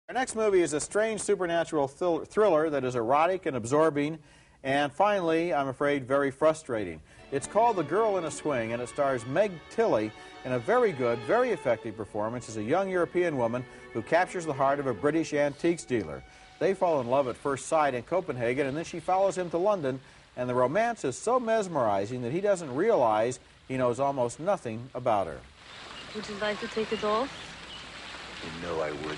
Our next movie is a strange supernatural thriller that is erotic and absorbing, and finally, I'm afraid, very frustrating. It's called The Girl in a Swing, and it stars Meg Tilly in a very good, very effective performance as a young European woman who captures the heart of a British antiques dealer. They fall in love at first sight in Copenhagen, and then she follows him to London, and the romance is so mesmerizing that he doesn't realize he knows almost nothing about her. Would you like to take it off? You know I would.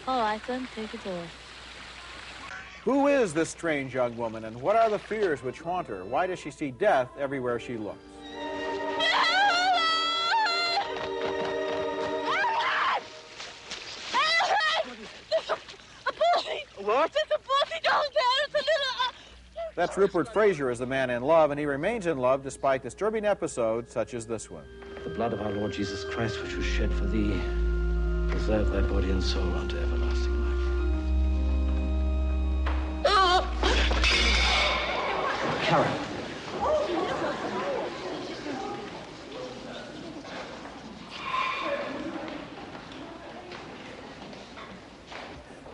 All right, then, take it off. Who is this strange young woman, and what are the fears which haunt her? Why does she see death everywhere she looks? What? There's a pussy down there. It's a little... That's Rupert Fraser as the man in love, and he remains in love despite disturbing episodes such as this one. The blood of our Lord Jesus Christ, which was shed for thee, preserve thy body and soul unto everlasting life. Karen.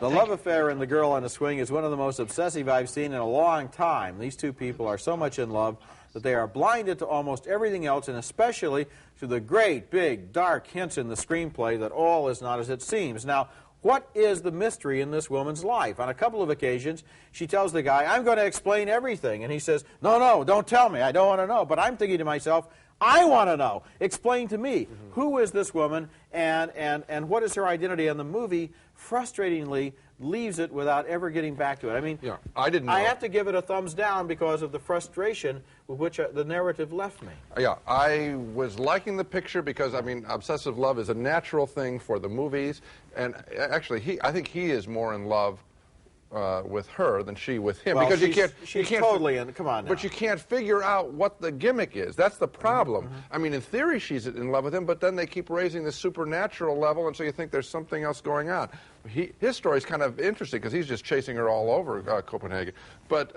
The love affair in The Girl on a Swing is one of the most obsessive I've seen in a long time. These two people are so much in love that they are blinded to almost everything else, and especially to the great, big, dark hints in the screenplay that all is not as it seems. Now, what is the mystery in this woman's life? On a couple of occasions, she tells the guy, "I'm going to explain everything." And he says, "No, no, don't tell me. I don't want to know." But I'm thinking to myself, I want to know. Explain to me. Who is this woman, and what is her identity? And the movie, frustratingly, leaves it without ever getting back to it. I mean, yeah, I didn't know. I have to give it a thumbs down because of the frustration with which the narrative left me. Yeah, I was liking the picture because, I mean, obsessive love is a natural thing for the movies. And actually, I think he is more in love with her than she with him, well, because she's totally in. Come on now. But you can't figure out what the gimmick is. That's the problem. I mean, in theory, she's in love with him, but then they keep raising the supernatural level, and so you think there's something else going on. His story's kind of interesting because he's just chasing her all over Copenhagen. But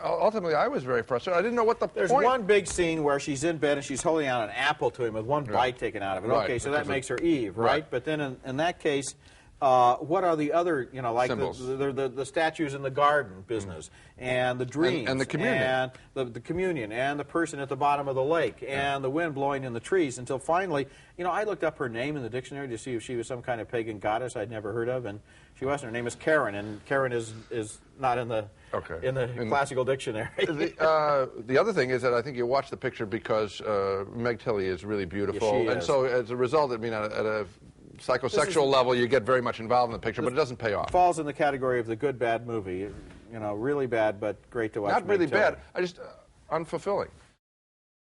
ultimately, I was very frustrated. I didn't know what the point. There's one big scene where she's in bed and she's holding out an apple to him with one bite taken out of it. Right. Okay, so that makes her Eve, right? But then in that case, what are the other, you know, like the statues in the garden business, and the dreams, and the communion, and the communion, and the person at the bottom of the lake, and the wind blowing in the trees, until finally, you know, I looked up her name in the dictionary to see if she was some kind of pagan goddess I'd never heard of, and she wasn't. Her name is Karen, and Karen is not in the classical dictionary. The other thing is that I think you watch the picture because Meg Tilly is really beautiful, and so as a result, I mean, at a psychosexual level, you get very much involved in the picture, but it doesn't pay off. Falls in the category of the good, bad movie. You know, really bad, but great to watch. Not really bad. I just unfulfilling.